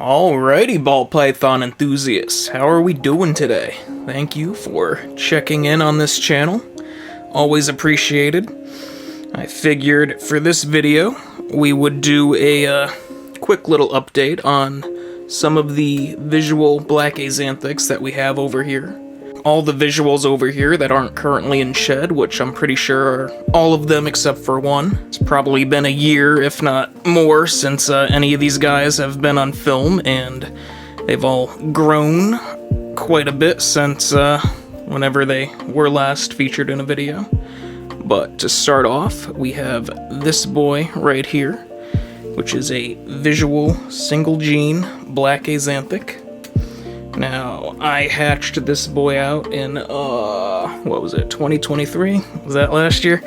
Alrighty, ball python enthusiasts, how are we doing today? Thank you for checking in on this channel. Always appreciated. I figured for this video we would do a quick little update on some of the visual black Axanthics that we have over here. All the visuals over here that aren't currently in shed, which I'm pretty sure are all of them except for one. It's probably been a year, if not more, since any of these guys have been on film, and they've all grown quite a bit since whenever they were last featured in a video. But to start off, we have this boy right here, which is a visual single gene black Axanthic. Now, I hatched this boy out in, what was it, 2023? Was that last year?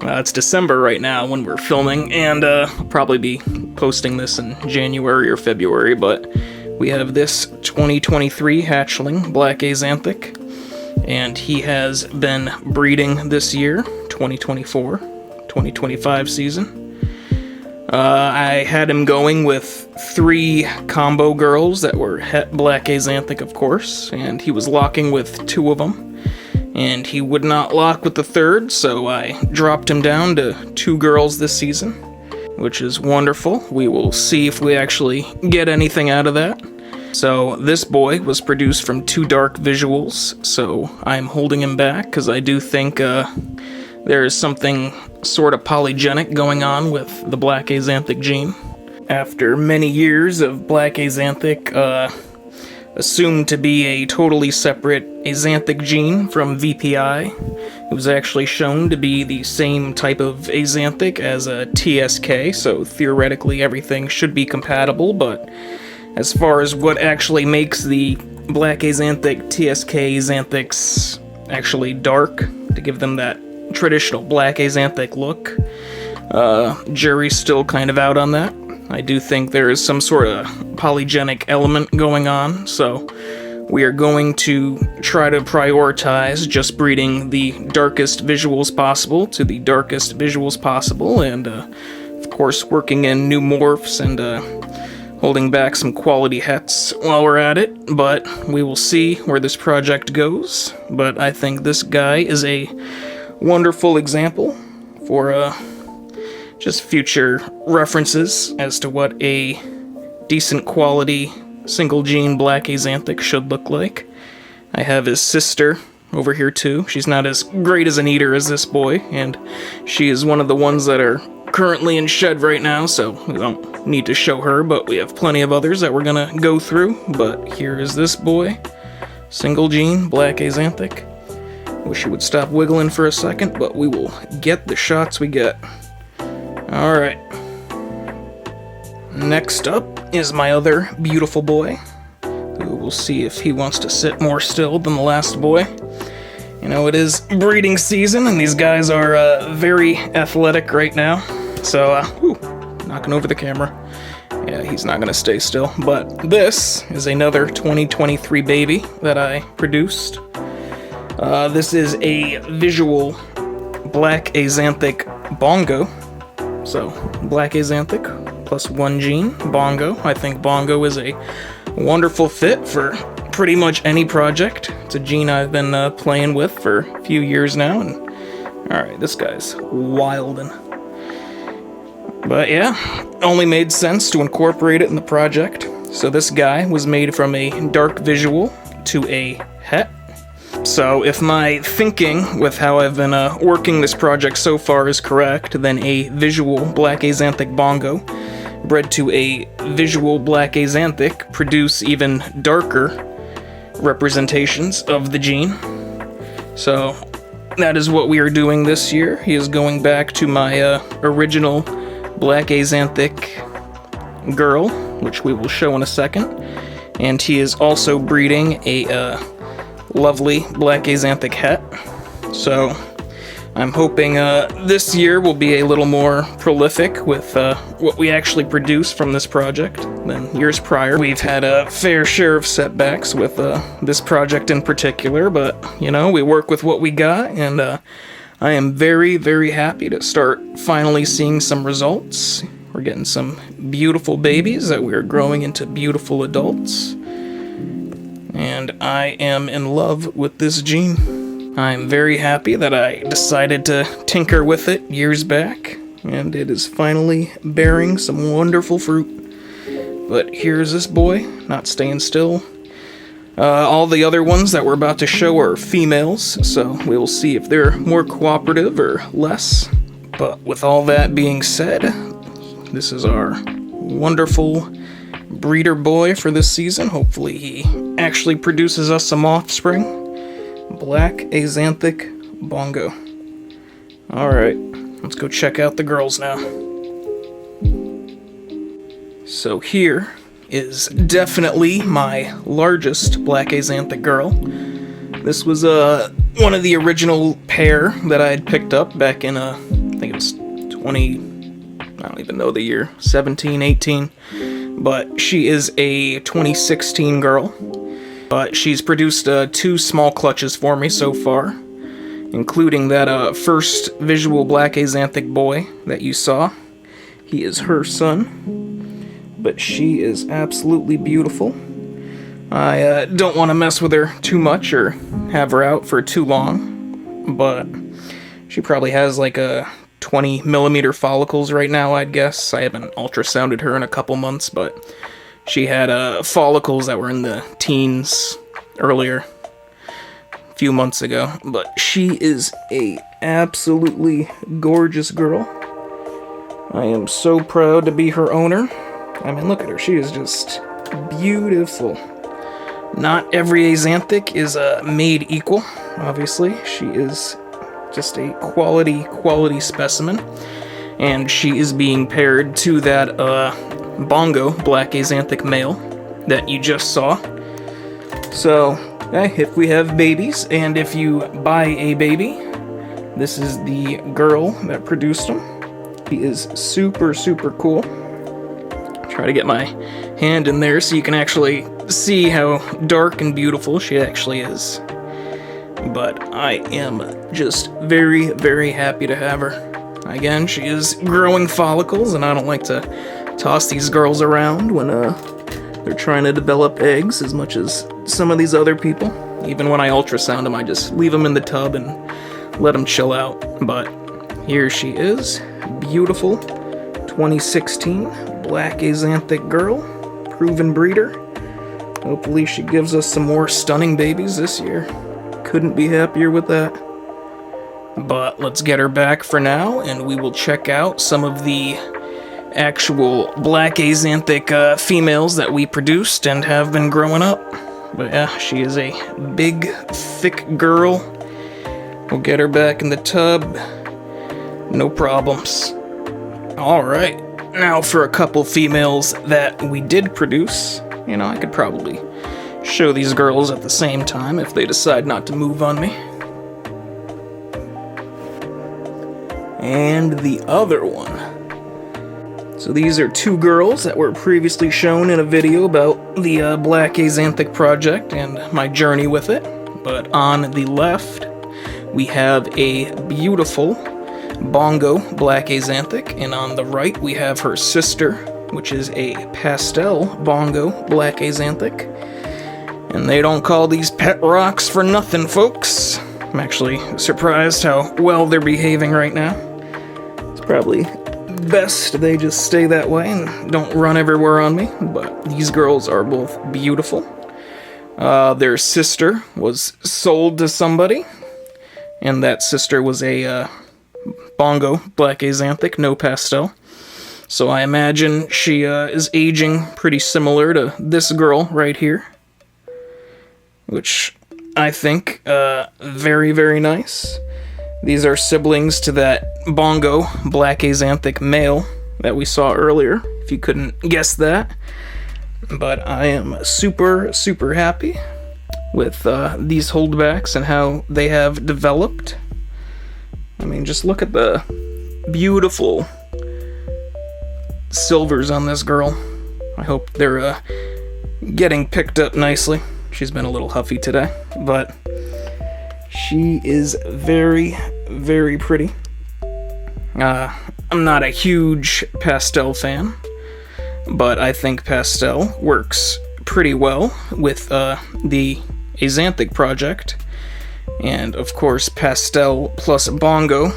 It's December right now when we're filming, and I'll probably be posting this in January or February, but we have this 2023 hatchling, black Axanthic, and he has been breeding this year, 2024-2025 season. I had him going with 3 combo girls that were het black Axanthic, of course, and he was locking with 2 of them, and he would not lock with the 3rd, so I dropped him down to 2 girls this season, which is wonderful. We will see if we actually get anything out of that. So this boy was produced from 2 dark visuals, so I'm holding him back because I do think there is something sort of polygenic going on with the black Axanthic gene. After many years of black Axanthic assumed to be a totally separate Axanthic gene from VPI, it was actually shown to be the same type of Axanthic as a TSK, so theoretically everything should be compatible, but as far as what actually makes the black Axanthic TSK Axanthics actually dark, to give them that traditional black Axanthic look, jury's still kind of out on that. I do think there is some sort of polygenic element going on, so we are going to try to prioritize just breeding the darkest visuals possible to the darkest visuals possible, and of course working in new morphs and holding back some quality hets while we're at it, but we will see where this project goes. But I think this guy is a wonderful example for just future references as to what a decent quality single gene black Axanthic should look like. I have his sister over here too. She's not as great as an eater as this boy, and she is one of the ones that are currently in shed right now, so we don't need to show her, but we have plenty of others that we're gonna go through. But here is this boy, single gene black Axanthic. Wish he would stop wiggling for a second, but we will get the shots we get. Alright. Next up is my other beautiful boy, who we'll see if he wants to sit more still than the last boy. You know, it is breeding season, and these guys are very athletic right now. So, knocking over the camera. Yeah, he's not going to stay still. But this is another 2023 baby that I produced. This is a visual black Axanthic Bongo. So, black Axanthic plus 1 gene, Bongo. I think Bongo is a wonderful fit for pretty much any project. It's a gene I've been playing with for a few years now, and alright, this guy's wildin'. But yeah, only made sense to incorporate it in the project. So this guy was made from a dark visual to a het. So if my thinking with how I've been working this project so far is correct, then a visual black Axanthic Bongo bred to a visual black Axanthic produce even darker representations of the gene. So that is what we are doing this year. He is going back to my original black Axanthic girl, which we will show in a second, and he is also breeding a lovely black Axanthic het. So I'm hoping this year will be a little more prolific with what we actually produce from this project than years prior. We've had a fair share of setbacks with this project in particular, but you know, we work with what we got, and I am very, very happy to start finally seeing some results. We're getting some beautiful babies that we're growing into beautiful adults. And I am in love with this gene. I'm very happy that I decided to tinker with it years back, and it is finally bearing some wonderful fruit. But here's this boy, not staying still. All the other ones that we're about to show are females, so we will see if they're more cooperative or less. But with all that being said, this is our wonderful breeder boy for this season. Hopefully he actually produces us some offspring. Black Axanthic Bongo. Alright, let's go check out the girls now. So here is definitely my largest Black Axanthic girl. This was one of the original pair that I had picked up back in I think it was 20, I don't even know the year, 17, 18. But she is a 2016 girl. But she's produced 2 small clutches for me so far, including that first visual Black Axanthic boy that you saw. He is her son. But she is absolutely beautiful. I don't want to mess with her too much or have her out for too long, but she probably has like a 20 millimeter follicles right now, I'd guess. I haven't ultrasounded her in a couple months, but she had follicles that were in the teens earlier, a few months ago. But she is a absolutely gorgeous girl. I am so proud to be her owner. I mean, look at her. She is just beautiful. Not every Axanthic is made equal, obviously. She is just a quality specimen. And she is being paired to that Bongo Black Axanthic male that you just saw. So, if we have babies, and if you buy a baby, this is the girl that produced them. He is super cool. Try to get my hand in there so you can actually see how dark and beautiful she actually is. But I am just very happy to have her. Again, she is growing follicles, and I don't like to toss these girls around when they're trying to develop eggs as much as some of these other people. Even when I ultrasound them, I just leave them in the tub and let them chill out. But here she is, beautiful 2016 Black Axanthic girl, proven breeder. Hopefully she gives us some more stunning babies this year. Couldn't be happier with that. But let's get her back for now, and we will check out some of the actual Black Axanthic females that we produced and have been growing up. But yeah, she is a big, thick girl. We'll get her back in the tub. No problems. Alright. Now for a couple females that we did produce. You know, I could probably show these girls at the same time if they decide not to move on me. And the other one. So these are 2 girls that were previously shown in a video about the Black Axanthic project and my journey with it. But on the left, we have a beautiful Bongo Black Axanthic, and on the right we have her sister, which is a pastel Bongo Black Axanthic. And they don't call these pet rocks for nothing, folks. I'm actually surprised how well they're behaving right now. It's probably best they just stay that way and don't run everywhere on me, but these girls are both beautiful. Their sister was sold to somebody, and that sister was a Bongo Black Axanthic, no pastel. So I imagine she is aging pretty similar to this girl right here, which I think very nice. These are siblings to that Bongo Black Axanthic male that we saw earlier, if you couldn't guess that. But I am super happy with these holdbacks and how they have developed. I mean, just look at the beautiful silvers on this girl. I hope they're getting picked up nicely. She's been a little huffy today, but she is very pretty. I'm not a huge pastel fan, but I think pastel works pretty well with the Axanthic project. And of course, pastel plus bongo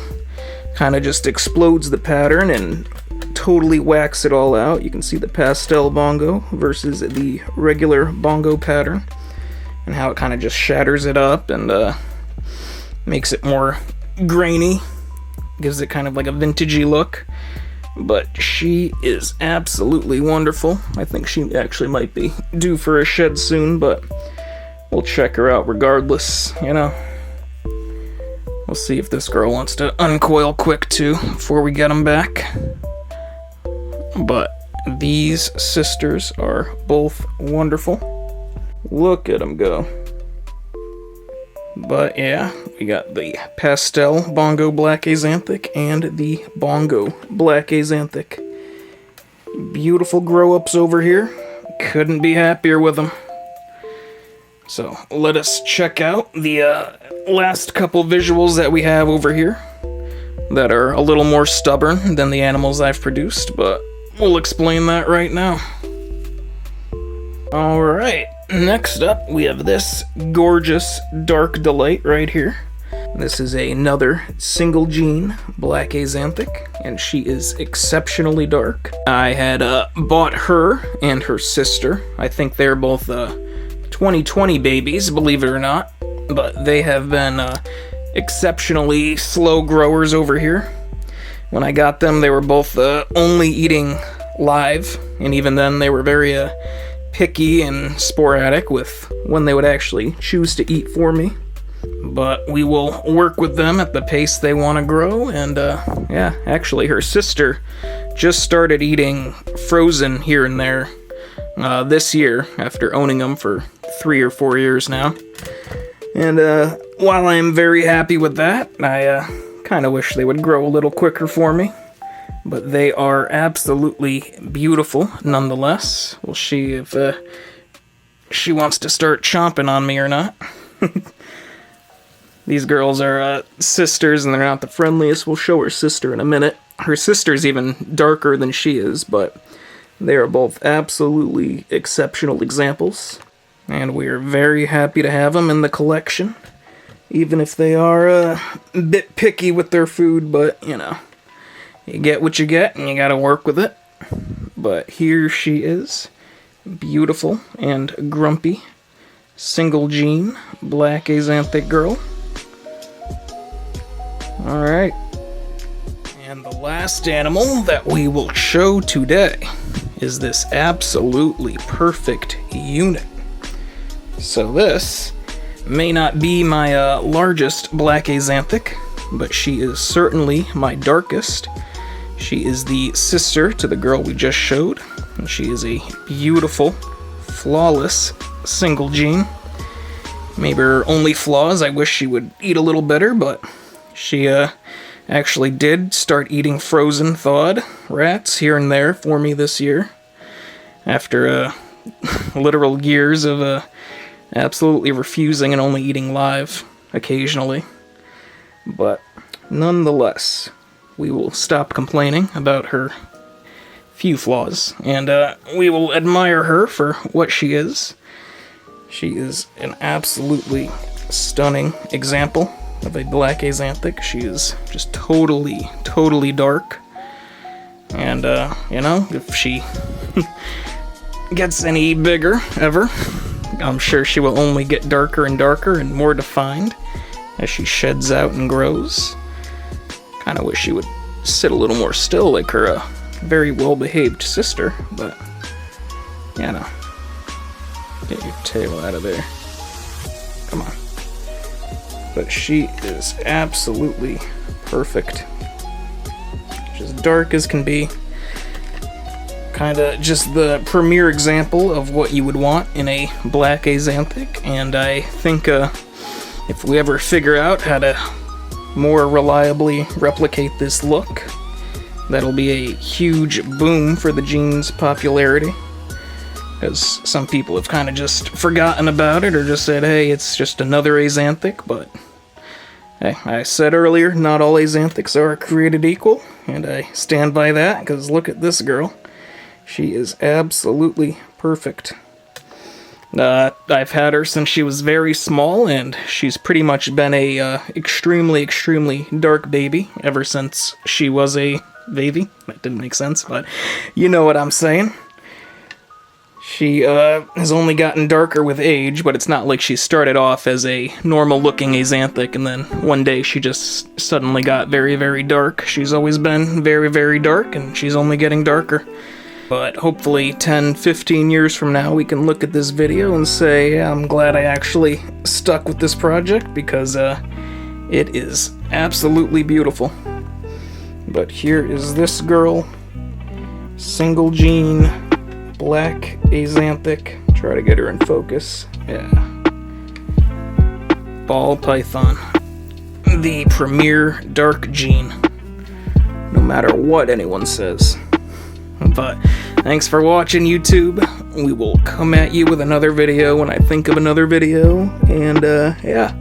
kind of just explodes the pattern and totally whacks it all out. You can see the pastel bongo versus the regular bongo pattern, and how it kind of just shatters it up and makes it more grainy, gives it kind of like a vintagey look. But she is absolutely wonderful. I think she actually might be due for a shed soon, but we'll check her out regardless, you know. We'll see if this girl wants to uncoil quick too before we get them back. But these sisters are both wonderful. Look at them go. But yeah, we got the pastel bongo black Axanthic and the bongo black Axanthic. Beautiful grow-ups over here. Couldn't be happier with them. So let us check out the last couple visuals that we have over here that are a little more stubborn than the animals I've produced, but we'll explain that right now. Alright, next up we have this gorgeous dark delight right here. This is another single gene black Axanthic, and she is exceptionally dark. I had bought her and her sister. I think they're both 2020 babies, believe it or not, but they have been exceptionally slow growers over here. When I got them, they were both only eating live, and even then they were very picky and sporadic with when they would actually choose to eat for me. But we will work with them at the pace they want to grow, and yeah, actually her sister just started eating frozen here and there this year after owning them for 3 or 4 years now. And while I'm very happy with that, I kind of wish they would grow a little quicker for me. But they are absolutely beautiful nonetheless. We'll see if she wants to start chomping on me or not. These girls are sisters, and they're not the friendliest. We'll show her sister in a minute. Her sister's even darker than she is, but they are both absolutely exceptional examples. And we are very happy to have them in the collection, even if they are a bit picky with their food, but, you know, you get what you get, and you gotta work with it. But here she is, beautiful and grumpy, single gene, black Axanthic girl. Alright, and the last animal that we will show today is this absolutely perfect unit. So this may not be my largest black Axanthic, but she is certainly my darkest. She is the sister to the girl we just showed, and she is a beautiful, flawless single gene. Maybe her only flaw is I wish she would eat a little better, but she actually did start eating frozen thawed rats here and there for me this year, after literal years of absolutely refusing and only eating live occasionally. But nonetheless, we will stop complaining about her few flaws, and we will admire her for what she is. She is an absolutely stunning example of a black Axanthic. She is just totally dark. And, you know, if she gets any bigger ever, I'm sure she will only get darker and darker and more defined as she sheds out and grows. Kinda wish she would sit a little more still like her very well-behaved sister, but, you know. Get your tail out of there. Come on. But she is absolutely perfect. She's dark as can be. Kinda just the premier example of what you would want in a black Axanthic, and I think if we ever figure out how to more reliably replicate this look, that'll be a huge boom for the gene's popularity, because some people have kind of just forgotten about it or just said, hey, it's just another Axanthic. But hey, I said earlier, not all Axanthics are created equal, and I stand by that, because look at this girl. She is absolutely perfect. I've had her since she was very small, and she's pretty much been a extremely, extremely dark baby ever since she was a baby. That didn't make sense, but you know what I'm saying. She has only gotten darker with age, but it's not like she started off as a normal-looking Axanthic, and then one day she just suddenly got very, very dark. She's always been very, very dark, and she's only getting darker. But hopefully 10, 15 years from now we can look at this video and say, yeah, I'm glad I actually stuck with this project, because it is absolutely beautiful. But here is this girl, single gene, black Axanthic. Try to get her in focus. Yeah. Ball python. The premier dark gene. No matter what anyone says. But thanks for watching, YouTube. We will come at you with another video when I think of another video. And yeah,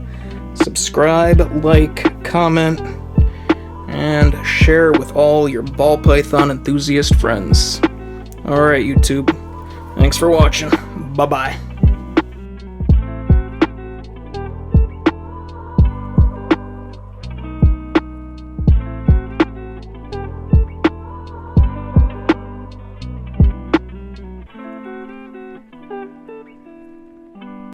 subscribe, like, comment, and share with all your ball python enthusiast friends. Alright, YouTube. Thanks for watching. Bye-bye.